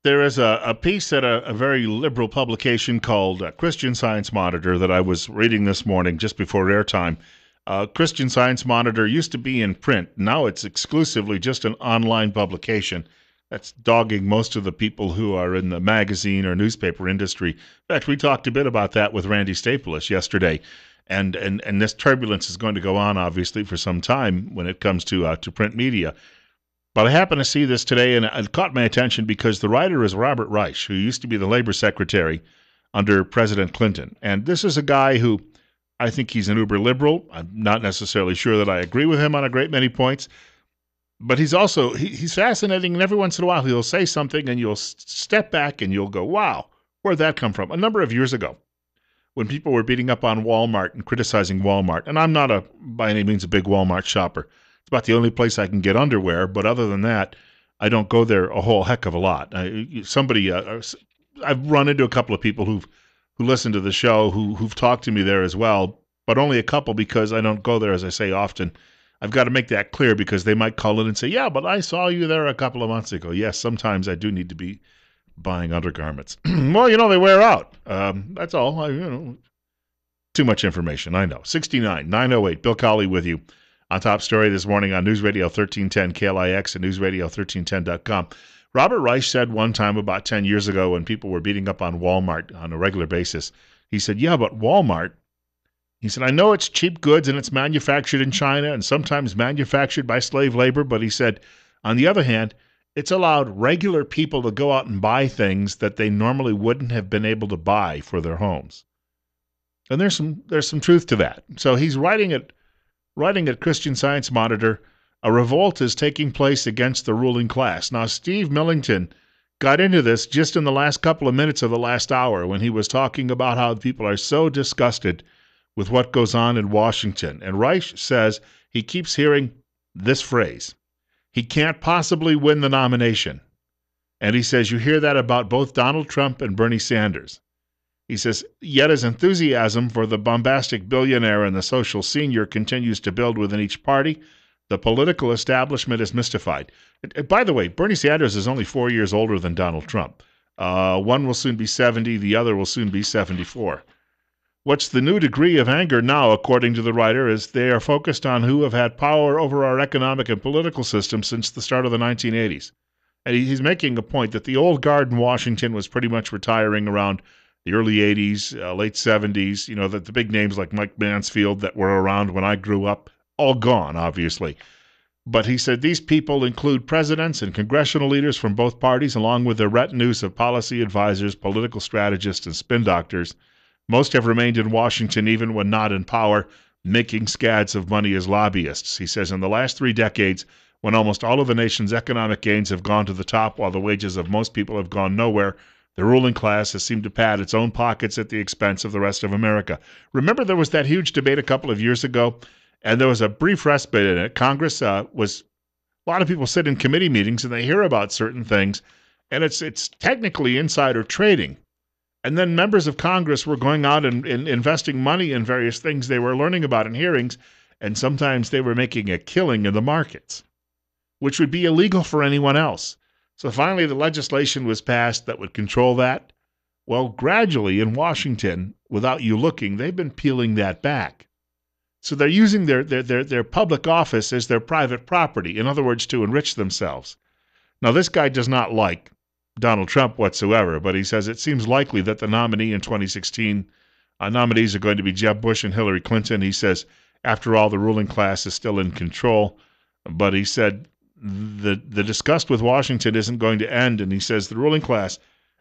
There is a piece at a very liberal publication called Christian Science Monitor that I was reading this morning just before airtime. Christian Science Monitor used to be in print. Now it's exclusively just an online publication. That's dogging most of the people who are in the magazine or newspaper industry. In fact, we talked a bit about that with Randy Staples yesterday. And this turbulence is going to go on, obviously, for some time when it comes to print media. But I happened to see this today, and it caught my attention because the writer is Robert Reich, who used to be the labor secretary under President Clinton. And this is a guy who I think he's an uber liberal. I'm not necessarily sure that I agree with him on a great many points. But he's also, he's fascinating, and every once in a while he'll say something, and you'll step back and you'll go, wow, where'd that come from? A number of years ago, when people were beating up on Walmart and criticizing Walmart, and I'm not by any means a big Walmart shopper. It's about the only place I can get underwear, but other than that, I don't go there a whole heck of a lot. I've run into a couple of people who listen to the show who've talked to me there as well, but only a couple because I don't go there, as I say, often. I've got to make that clear because they might call in and say, yeah, but I saw you there a couple of months ago. Yes, sometimes I do need to be buying undergarments. Well, they wear out. That's all. Too much information, I know. 69-908, Bill Colley with you. On top story this morning on News Radio 1310 KLIX and newsradio1310.com. Robert Reich said one time about 10 years ago when people were beating up on Walmart on a regular basis, he said, yeah, but Walmart, he said, I know it's cheap goods and it's manufactured in China and sometimes manufactured by slave labor, but he said, on the other hand, it's allowed regular people to go out and buy things that they normally wouldn't have been able to buy for their homes. And there's some truth to that. So he's writing at Christian Science Monitor, a revolt is taking place against the ruling class. Now, Steve Millington got into this just in the last couple of minutes of the last hour when he was talking about how people are so disgusted with what goes on in Washington. And Reich says he keeps hearing this phrase, he can't possibly win the nomination. And he says you hear that about both Donald Trump and Bernie Sanders. He says, yet his enthusiasm for the bombastic billionaire and the social senior continues to build within each party. The political establishment is mystified. By the way, Bernie Sanders is only 4 years older than Donald Trump. One will soon be 70, the other will soon be 74. What's the new degree of anger now, according to the writer, is they are focused on who have had power over our economic and political system since the start of the 1980s. And he's making a point that the old guard in Washington was pretty much retiring around the early 80s, late 70s, that the big names like Mike Mansfield that were around when I grew up, all gone, obviously. But he said these people include presidents and congressional leaders from both parties, along with their retinues of policy advisors, political strategists, and spin doctors. Most have remained in Washington even when not in power, making scads of money as lobbyists. He says in the last 3 decades, when almost all of the nation's economic gains have gone to the top while the wages of most people have gone nowhere, the ruling class has seemed to pad its own pockets at the expense of the rest of America. Remember there was that huge debate a couple of years ago, and there was a brief respite in it. Congress was, a lot of people sit in committee meetings and they hear about certain things, and it's technically insider trading. And then members of Congress were going out and investing money in various things they were learning about in hearings, and sometimes they were making a killing in the markets, which would be illegal for anyone else. So finally, the legislation was passed that would control that. Well, gradually in Washington, without you looking, they've been peeling that back. So they're using their public office as their private property, in other words, to enrich themselves. Now, this guy does not like Donald Trump whatsoever, but he says it seems likely that the nominee in 2016, nominees are going to be Jeb Bush and Hillary Clinton. He says, after all, the ruling class is still in control. But he said, the disgust with Washington isn't going to end, and he says the ruling class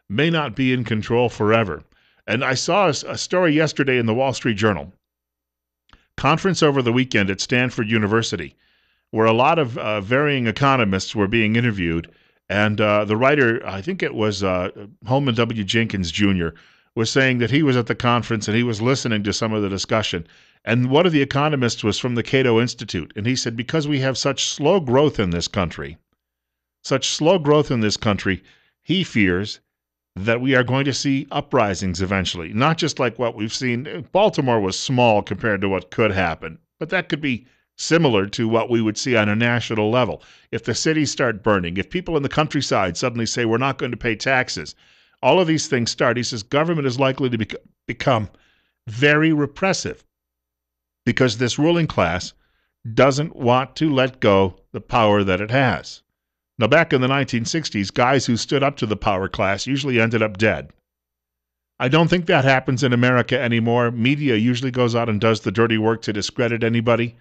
may not be in control forever. And I saw a story yesterday in the Wall Street Journal. Conference over the weekend at Stanford University, where a lot of varying economists were being interviewed, and the writer, I think it was Holman W. Jenkins Jr., was saying that he was at the conference and he was listening to some of the discussion. And one of the economists was from the Cato Institute, and he said, because we have such slow growth in this country, he fears that we are going to see uprisings eventually, not just like what we've seen. Baltimore was small compared to what could happen, but that could be similar to what we would see on a national level. If the cities start burning, if people in the countryside suddenly say we're not going to pay taxes, all of these things start. He says government is likely to become very repressive because this ruling class doesn't want to let go the power that it has. Now, back in the 1960s, guys who stood up to the power class usually ended up dead. I don't think that happens in America anymore. Media usually goes out and does the dirty work to discredit anybody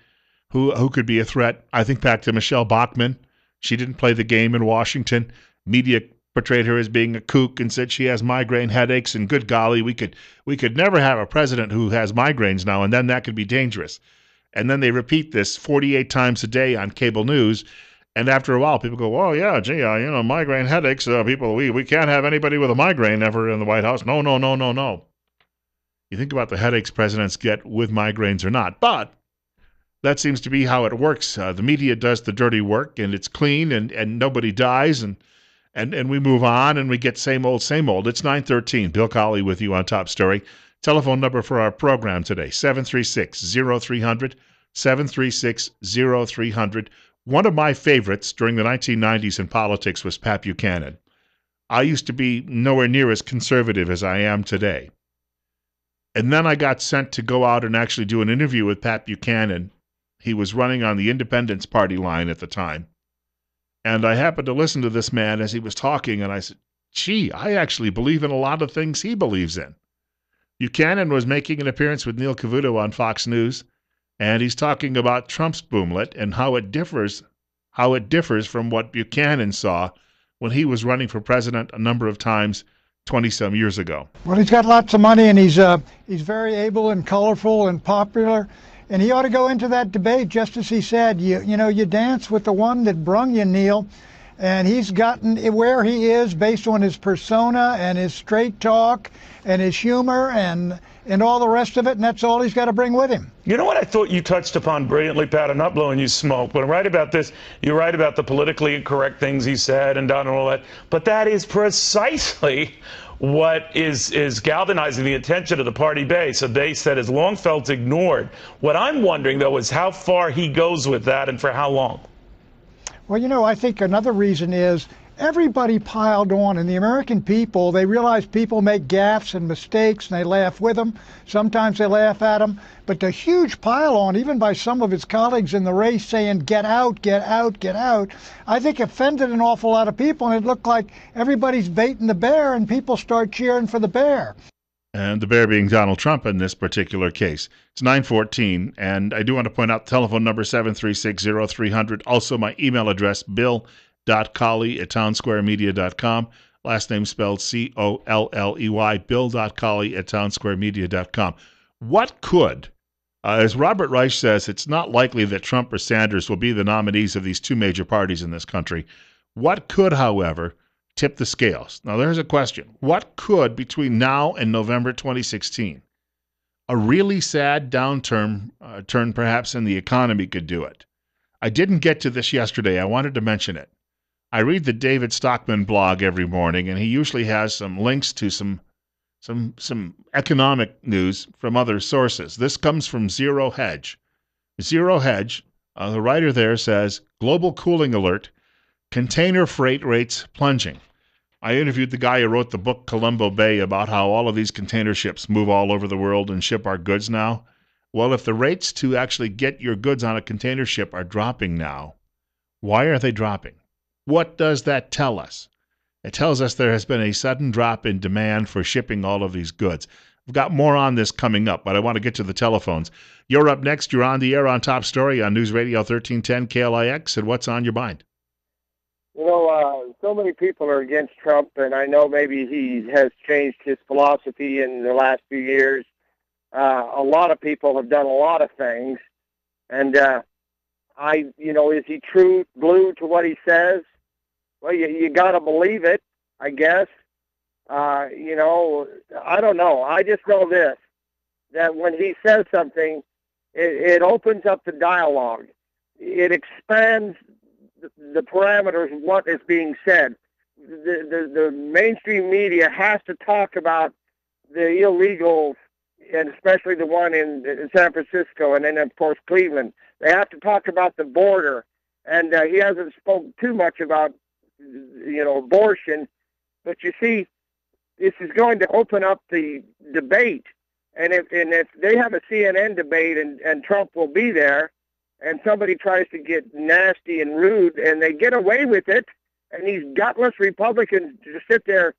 who could be a threat. I think back to Michelle Bachmann. She didn't play the game in Washington. Media portrayed her as being a kook and said she has migraine headaches, and good golly, we could never have a president who has migraines now, and then that could be dangerous. And then they repeat this 48 times a day on cable news. And after a while, people go, "Oh yeah, gee, migraine headaches. People, we can't have anybody with a migraine ever in the White House." No, no, no, no, no. You think about the headaches presidents get with migraines or not, but that seems to be how it works. The media does the dirty work, and it's clean, and nobody dies, and we move on, and we get same old, same old. It's 9:13. Bill Colley with you on Top Story. Telephone number for our program today, 736-0300, 736-0300. One of my favorites during the 1990s in politics was Pat Buchanan. I used to be nowhere near as conservative as I am today. And then I got sent to go out and actually do an interview with Pat Buchanan. He was running on the Independence Party line at the time. And I happened to listen to this man as he was talking, and I said, gee, I actually believe in a lot of things he believes in. Buchanan was making an appearance with Neil Cavuto on Fox News, and he's talking about Trump's boomlet and how it differs from what Buchanan saw when he was running for president a number of times 20-some years ago. Well, he's got lots of money, and he's very able and colorful and popular. And he ought to go into that debate, just as he said, you dance with the one that brung you, Neil. And he's gotten where he is based on his persona and his straight talk and his humor and all the rest of it, and that's all he's got to bring with him. You know what I thought you touched upon brilliantly, Pat? I'm not blowing you smoke, but I'm right about this. You're right about the politically incorrect things he said and done and all that. But that is precisely what is galvanizing the attention of the party base, a base that has long felt ignored. What I'm wondering, though, is how far he goes with that and for how long. Well, I think another reason is everybody piled on, and the American people, they realize people make gaffes and mistakes, and they laugh with them. Sometimes they laugh at them. But the huge pile on, even by some of his colleagues in the race saying, get out, get out, get out, I think offended an awful lot of people, and it looked like everybody's baiting the bear, and people start cheering for the bear. And the bear being Donald Trump in this particular case. It's 9:14, and I do want to point out the telephone number 736-0300. Also, my email address, bill.colley@townsquaremedia.com. Last name spelled Colley, bill.colley@townsquaremedia.com. What could, as Robert Reich says, it's not likely that Trump or Sanders will be the nominees of these two major parties in this country. What could, however, tip the scales? Now, there's a question. What could, between now and November 2016, a really sad downturn, turn perhaps in the economy could do it? I didn't get to this yesterday. I wanted to mention it. I read the David Stockman blog every morning, and he usually has some links to some economic news from other sources. This comes from Zero Hedge. Zero Hedge, the writer there says, global cooling alert, container freight rates plunging. I interviewed the guy who wrote the book Colombo Bay about how all of these container ships move all over the world and ship our goods now. Well, if the rates to actually get your goods on a container ship are dropping now, why are they dropping? What does that tell us? It tells us there has been a sudden drop in demand for shipping all of these goods. I've got more on this coming up, but I want to get to the telephones. You're up next. You're on the air on Top Story on News Radio 1310 KLIX, and what's on your mind? So many people are against Trump, and I know maybe he has changed his philosophy in the last few years. A lot of people have done a lot of things, and is he true blue to what he says? Well, you got to believe it, I guess. I don't know. I just know this, that when he says something, it opens up the dialogue. It expands the parameters of what is being said. The mainstream media has to talk about the illegals and especially the one in San Francisco, and then of course Cleveland. They have to talk about the border, and he hasn't spoken too much about abortion. But you see, this is going to open up the debate, and if they have a CNN debate and Trump will be there, and somebody tries to get nasty and rude, and they get away with it, and these gutless Republicans just sit there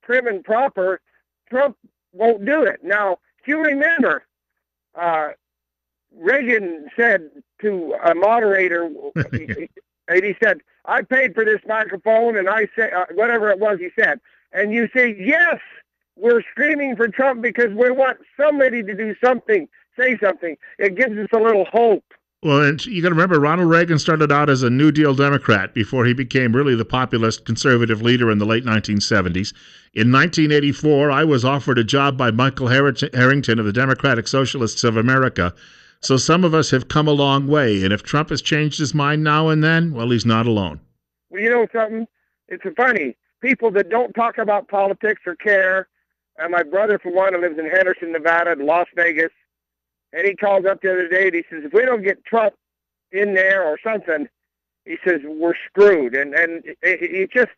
prim and proper, Trump won't do it. Now, if you remember, Reagan said to a moderator, and he said, "I paid for this microphone," and I said, whatever it was he said. And you say, yes, we're screaming for Trump because we want somebody to do something, say something. It gives us a little hope. Well, and you got to remember, Ronald Reagan started out as a New Deal Democrat before he became really the populist conservative leader in the late 1970s. In 1984, I was offered a job by Michael Harrington of the Democratic Socialists of America. So some of us have come a long way. And if Trump has changed his mind now and then, well, he's not alone. Well, you know something? It's funny. People that don't talk about politics or care, and my brother, for one, lives in Henderson, Nevada, and Las Vegas, and he called up the other day and he says, if we don't get Trump in there or something, he says, we're screwed. And it just,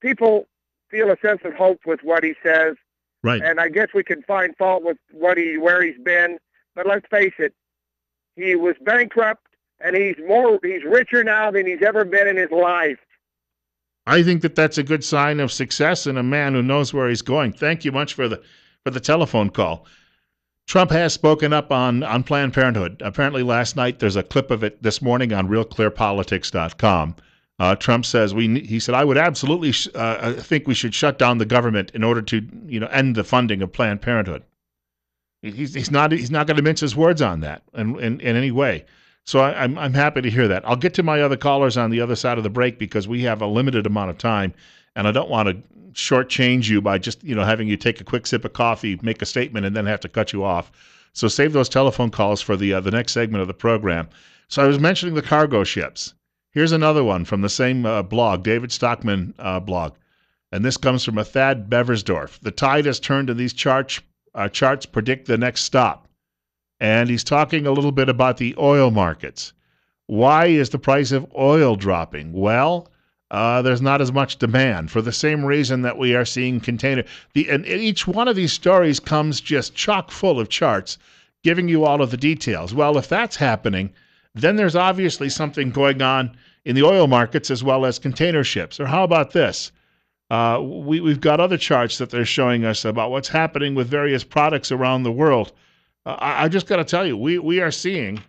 people feel a sense of hope with what he says. Right. And I guess we can find fault with where he's been. But let's face it, he was bankrupt, and he's richer now than he's ever been in his life. I think that's a good sign of success in a man who knows where he's going. Thank you much for the telephone call. Trump has spoken up on Planned Parenthood. Apparently last night, there's a clip of it this morning on realclearpolitics.com. Trump says, he said, I would absolutely think we should shut down the government in order to end the funding of Planned Parenthood. He's not going to mince his words on that in any way. So I'm happy to hear that. I'll get to my other callers on the other side of the break because we have a limited amount of time, and I don't want to shortchange you by just having you take a quick sip of coffee, make a statement, and then have to cut you off. So save those telephone calls for the next segment of the program. So I was mentioning the cargo ships. Here's another one from the same blog, David Stockman blog, and this comes from a Thad Beversdorf. The tide has turned, and these charts predict the next stop. And he's talking a little bit about the oil markets. Why is the price of oil dropping? Well, there's not as much demand for the same reason that we are seeing and each one of these stories comes just chock full of charts giving you all of the details. Well, if that's happening, then there's obviously something going on in the oil markets as well as container ships. Or how about this? We've got other charts that they're showing us about what's happening with various products around the world. I just got to tell you, we are seeing,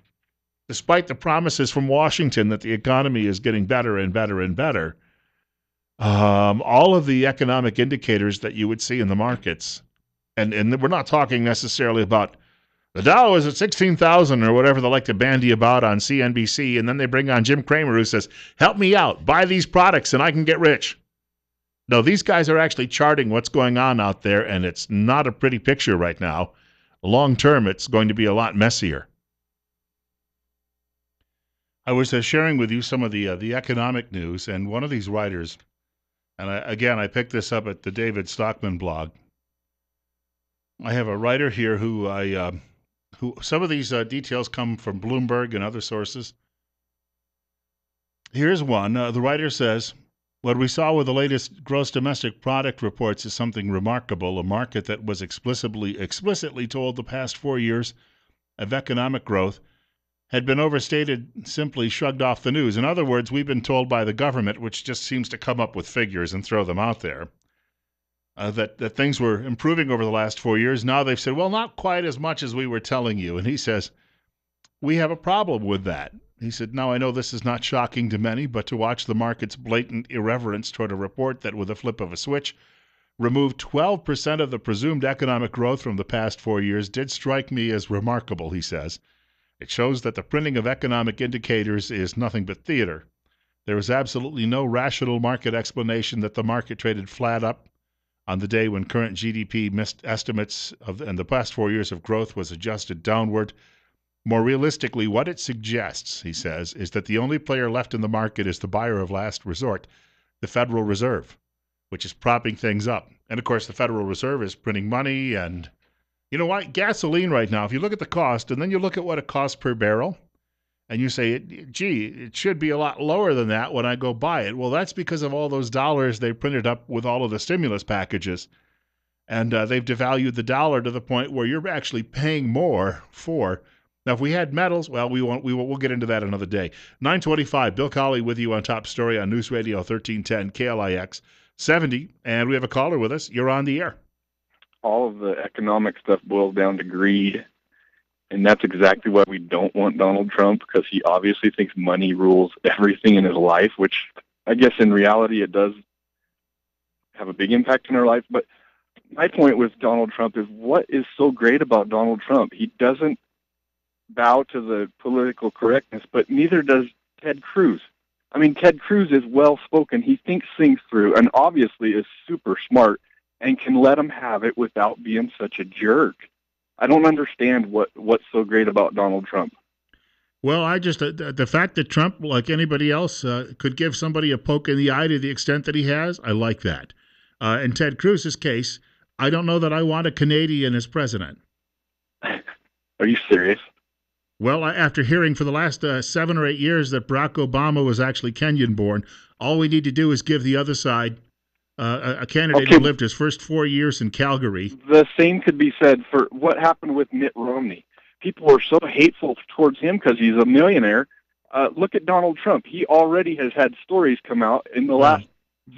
despite the promises from Washington that the economy is getting better and better and better, all of the economic indicators that you would see in the markets, and we're not talking necessarily about the Dow is at 16,000 or whatever they like to bandy about on CNBC, and then they bring on Jim Cramer who says, help me out, buy these products and I can get rich. No, these guys are actually charting what's going on out there, and it's not a pretty picture right now. Long term, it's going to be a lot messier. I was sharing with you some of the economic news, and one of these writers, and I picked this up at the David Stockman blog. I have a writer here who some of these details come from Bloomberg and other sources. Here's one. The writer says, what we saw with the latest gross domestic product reports is something remarkable, a market that was explicitly told the past 4 years of economic growth had been overstated, simply shrugged off the news. In other words, we've been told by the government, which just seems to come up with figures and throw them out there, that things were improving over the last 4 years. Now they've said, well, not quite as much as we were telling you. And he says, we have a problem with that. He said, now I know this is not shocking to many, but to watch the market's blatant irreverence toward a report that with a flip of a switch removed 12% of the presumed economic growth from the past 4 years did strike me as remarkable, he says. It shows that the printing of economic indicators is nothing but theater. There is absolutely no rational market explanation that the market traded flat up on the day when current GDP missed estimates and the past 4 years of growth was adjusted downward. More realistically, what it suggests, he says, is that the only player left in the market is the buyer of last resort, the Federal Reserve, which is propping things up. And, of course, the Federal Reserve is printing money, and You know what? Gasoline right now, if you look at the cost and then you look at what it costs per barrel, and you say, gee, it should be a lot lower than that when I go buy it. Well, that's because of all those dollars they printed up with all of the stimulus packages. And they've devalued the dollar to the point where you're actually paying more for. Now, if we had metals, well, we'll get into that another day. 9:25. Bill Colley with you on Top Story on News Radio 1310 KLIX 70, and we have a caller with us. You're on the air. All of the economic stuff boils down to greed, and that's exactly why we don't want Donald Trump, because he obviously thinks money rules everything in his life, which I guess in reality it does have a big impact in our life. But my point with Donald Trump is, what is so great about Donald Trump? He doesn't bow to the political correctness, but neither does Ted Cruz. I mean, Ted Cruz is well-spoken. He thinks things through and obviously is super smart and can let him have it without being such a jerk. I don't understand what's so great about Donald Trump. Well, I just the fact that Trump, like anybody else, could give somebody a poke in the eye to the extent that he has, I like that. In Ted Cruz's case, I don't know that I want a Canadian as president. Are you serious? Well, after hearing for the last 7 or 8 years that Barack Obama was actually Kenyan-born, all we need to do is give the other side a candidate who lived his first 4 years in Calgary. The same could be said for what happened with Mitt Romney. People are so hateful towards him because he's a millionaire. Look at Donald Trump. He already has had stories come out in the last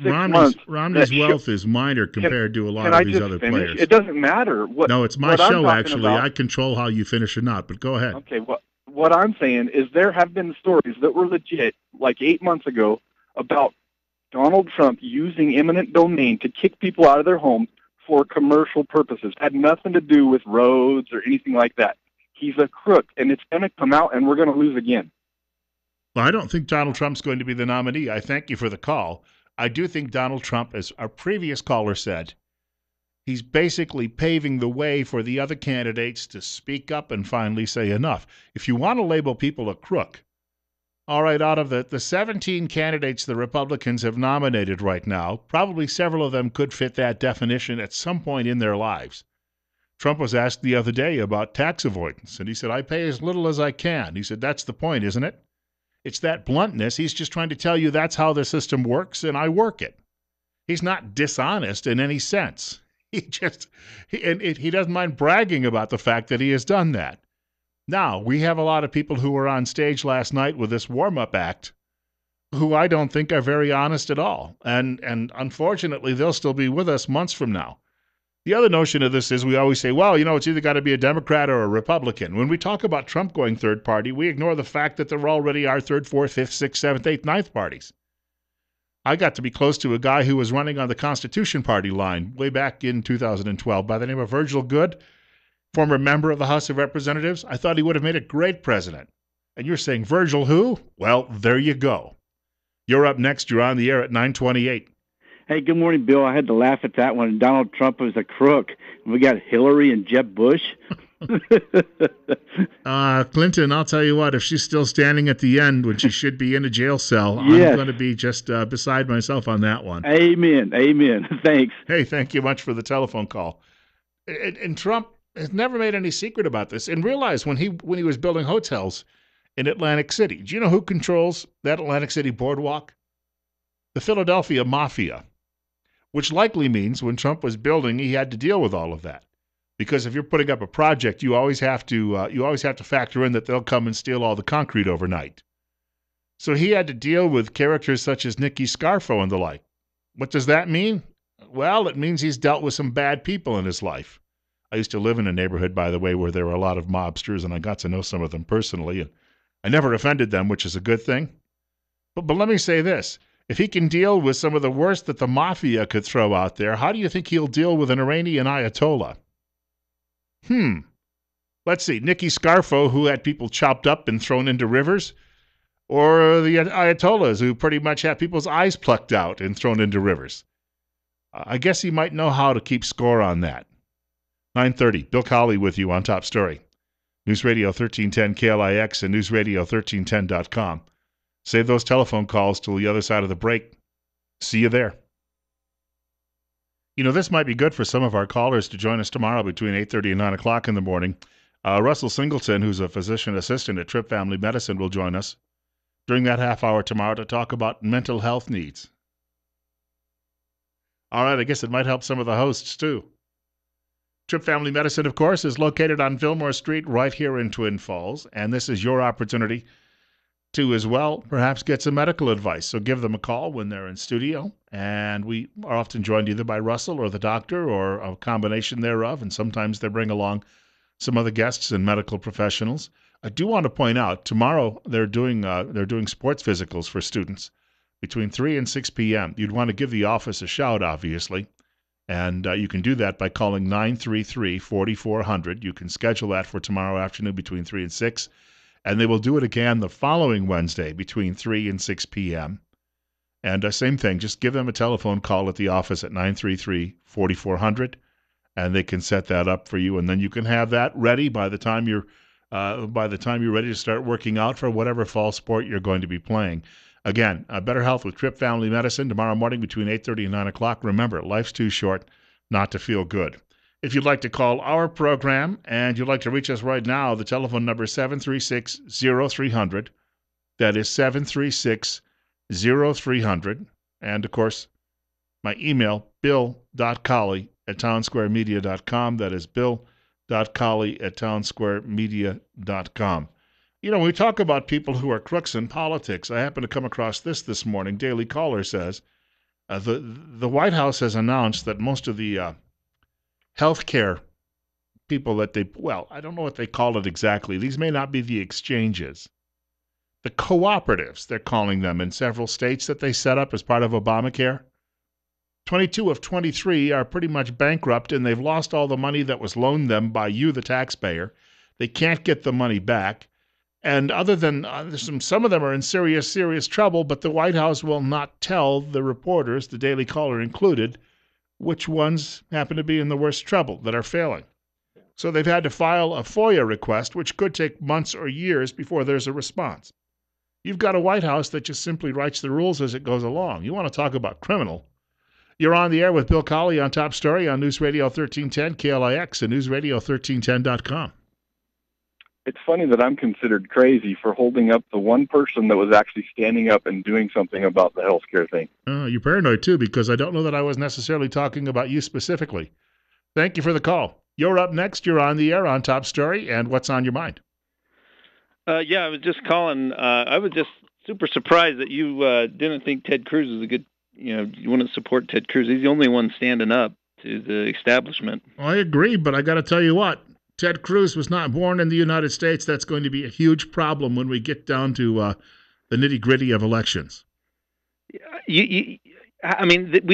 6 months. Romney's wealth is minor compared to a lot of these other players. It doesn't matter. No, it's my show, actually. I control how you finish or not, but go ahead. Okay, what I'm saying is there have been stories that were legit, like 8 months ago, about Donald Trump using eminent domain to kick people out of their homes for commercial purposes. Had nothing to do with roads or anything like that. He's a crook, and it's going to come out, and we're going to lose again. Well, I don't think Donald Trump's going to be the nominee. I thank you for the call. I do think Donald Trump, as our previous caller said, he's basically paving the way for the other candidates to speak up and finally say enough. If you want to label people a crook, all right, out of the 17 candidates the Republicans have nominated right now, probably several of them could fit that definition at some point in their lives. Trump was asked the other day about tax avoidance, and he said, I pay as little as I can. He said, that's the point, isn't it? It's that bluntness. He's just trying to tell you that's how the system works, and I work it. He's not dishonest in any sense. He doesn't mind bragging about the fact that he has done that. Now, we have a lot of people who were on stage last night with this warm-up act who I don't think are very honest at all. And unfortunately, they'll still be with us months from now. The other notion of this is we always say, well, it's either got to be a Democrat or a Republican. When we talk about Trump going third party, we ignore the fact that there already are third, fourth, fifth, sixth, seventh, eighth, ninth parties. I got to be close to a guy who was running on the Constitution Party line way back in 2012 by the name of Virgil Goode, former member of the House of Representatives. I thought he would have made a great president. And you're saying, Virgil who? Well, there you go. You're up next. You're on the air at 9:28. Hey, good morning, Bill. I had to laugh at that one. Donald Trump was a crook. We got Hillary and Jeb Bush. Clinton, I'll tell you what, if she's still standing at the end when she should be in a jail cell, yes. I'm going to be just beside myself on that one. Amen. Thanks. Hey, thank you much for the telephone call. And Trump has never made any secret about this. And realize when he was building hotels in Atlantic City, do you know who controls that Atlantic City boardwalk? The Philadelphia Mafia, which likely means when Trump was building, he had to deal with all of that. Because if you're putting up a project, you always have to factor in that they'll come and steal all the concrete overnight. So he had to deal with characters such as Nicky Scarfo and the like. What does that mean? Well, it means he's dealt with some bad people in his life. I used to live in a neighborhood, by the way, where there were a lot of mobsters, and I got to know some of them personally, and I never offended them, which is a good thing. But let me say this. If he can deal with some of the worst that the mafia could throw out there, how do you think he'll deal with an Iranian Ayatollah? Let's see. Nicky Scarfo, who had people chopped up and thrown into rivers, or the Ayatollahs, who pretty much have people's eyes plucked out and thrown into rivers. I guess he might know how to keep score on that. 9:30. Bill Colley with you on Top Story. News Radio 1310 KLIX and newsradio1310.com. Save those telephone calls till the other side of the break. See you there. You know, this might be good for some of our callers to join us tomorrow between 8:30 and 9 o'clock in the morning. Russell Singleton, who's a physician assistant at Tripp Family Medicine, will join us during that half hour tomorrow to talk about mental health needs. All right, I guess it might help some of the hosts, too. Tripp Family Medicine, of course, is located on Fillmore Street right here in Twin Falls, and this is your opportunity to, as well, perhaps get some medical advice. So give them a call when they're in studio, and we are often joined either by Russell or the doctor or a combination thereof, and sometimes they bring along some other guests and medical professionals. I do want to point out, tomorrow they're doing sports physicals for students between 3 and 6 p.m. You'd want to give the office a shout, obviously. And you can do that by calling 933-4400. You can schedule that for tomorrow afternoon between 3 and 6. And they will do it again the following Wednesday between 3 and 6 p.m. And same thing, just give them a telephone call at the office at 933-4400, and they can set that up for you. And then you can have that ready by the time you're ready to start working out for whatever fall sport you're going to be playing. Again, Better Health with Tripp Family Medicine tomorrow morning between 8:30 and 9 o'clock. Remember, life's too short not to feel good. If you'd like to call our program and you'd like to reach us right now, the telephone number is 736-0300. That is 736-0300. And, of course, my email, bill.colley@townsquaremedia.com. That is bill.colley@townsquaremedia.com. You know, when we talk about people who are crooks in politics, I happen to come across this morning. Daily Caller says the White House has announced that most of the health care people that I don't know what they call it exactly. These may not be the exchanges. The cooperatives, they're calling them in several states that they set up as part of Obamacare. 22 of 23 are pretty much bankrupt, and they've lost all the money that was loaned them by you, the taxpayer. They can't get the money back. And other than some of them are in serious, serious trouble, but the White House will not tell the reporters, the Daily Caller included, which ones happen to be in the worst trouble that are failing. So they've had to file a FOIA request, which could take months or years before there's a response. You've got a White House that just simply writes the rules as it goes along. You want to talk about criminal? You're on the air with Bill Colley on Top Story on News Radio 1310 KLIX and newsradio1310.com. It's funny that I'm considered crazy for holding up the one person that was actually standing up and doing something about the healthcare thing. You're paranoid, too, because I don't know that I was necessarily talking about you specifically. Thank you for the call. You're up next. You're on the air on Top Story, and what's on your mind? Yeah, I was just calling. I was just super surprised that you didn't think Ted Cruz is a good, you wouldn't support Ted Cruz. He's the only one standing up to the establishment. Well, I agree, but I got to tell you what. Ted Cruz was not born in the United States. That's going to be a huge problem when we get down to the nitty-gritty of elections. We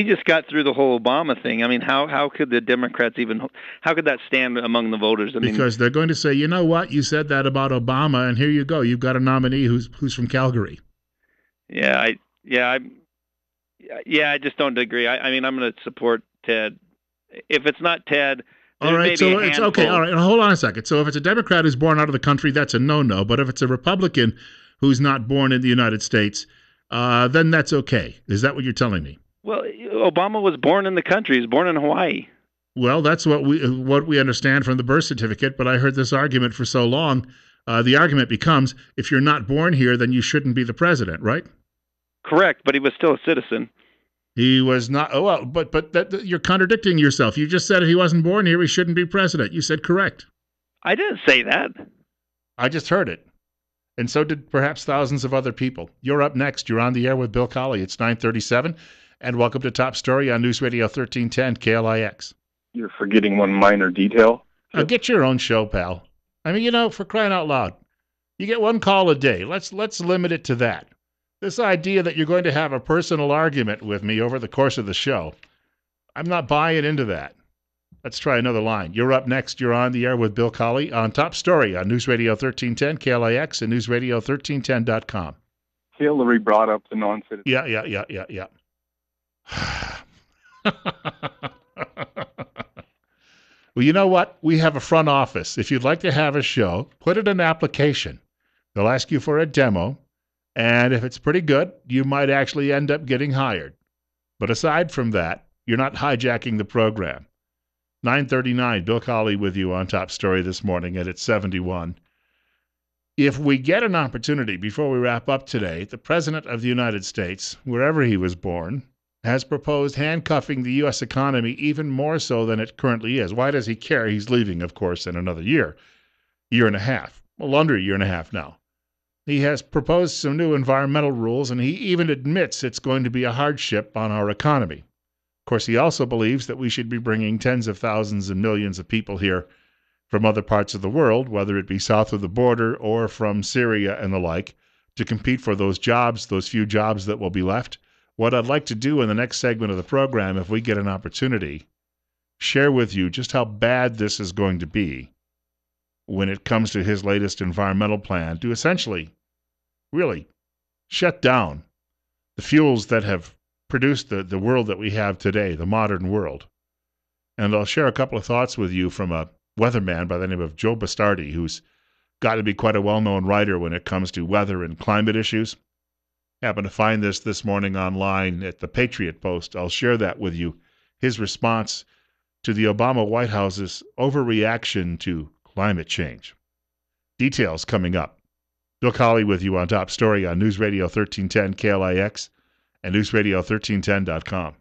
just got through the whole Obama thing. I mean, how could the Democrats how could that stand among the voters? Because they're going to say, you know what, you said that about Obama, and here you go. You've got a nominee who's from Calgary. I just don't agree. I'm going to support Ted. If it's not Ted. All right, so it's okay. All right, hold on a second. So if it's a Democrat who's born out of the country, that's a no-no. But if it's a Republican who's not born in the United States, then that's okay. Is that what you're telling me? Well, Obama was born in the country. He was born in Hawaii. Well, that's what we understand from the birth certificate. But I heard this argument for so long. The argument becomes, if you're not born here, then you shouldn't be the president, right? Correct, but he was still a citizen. He was not. Oh, well, but you're contradicting yourself. You just said if he wasn't born here, he shouldn't be president. You said correct. I didn't say that. I just heard it. And so did perhaps thousands of other people. You're up next. You're on the air with Bill Colley. It's 9:37, and welcome to Top Story on News Radio 1310 KLIX. You're forgetting one minor detail. Get your own show, pal. I mean, for crying out loud. You get one call a day. Let's limit it to that. This idea that you're going to have a personal argument with me over the course of the show, I'm not buying into that. Let's try another line. You're up next. You're on the air with Bill Colley on Top Story on News Radio 1310 KLIX and newsradio1310.com. Hillary brought up the non-citizen. Yeah. Well, you know what? We have a front office. If you'd like to have a show, put in an application. They'll ask you for a demo. And if it's pretty good, you might actually end up getting hired. But aside from that, You're not hijacking the program. 9:39, Bill Colley with you on Top Story this morning, and it's 71. If we get an opportunity before we wrap up today, the President of the United States, wherever he was born, has proposed handcuffing the U.S. economy even more so than it currently is. Why does he care? He's leaving, of course, in another year and a half, well, under a year and a half now. He has proposed some new environmental rules, and he even admits it's going to be a hardship on our economy. Of course, he also believes that we should be bringing tens of thousands and millions of people here from other parts of the world, whether it be south of the border or from Syria and the like, to compete for those jobs, those few jobs that will be left. What I'd like to do in the next segment of the program, if we get an opportunity, share with you just how bad this is going to be when it comes to his latest environmental plan to essentially, really, shut down the fuels that have produced the world that we have today, the modern world. And I'll share a couple of thoughts with you from a weatherman by the name of Joe Bastardi, who's got to be quite a well-known writer when it comes to weather and climate issues. Happened to find this morning online at the Patriot Post. I'll share that with you, his response to the Obama White House's overreaction to climate change. Details coming up. Bill Colley with you on Top Story on News Radio 1310 KLIX and newsradio1310.com.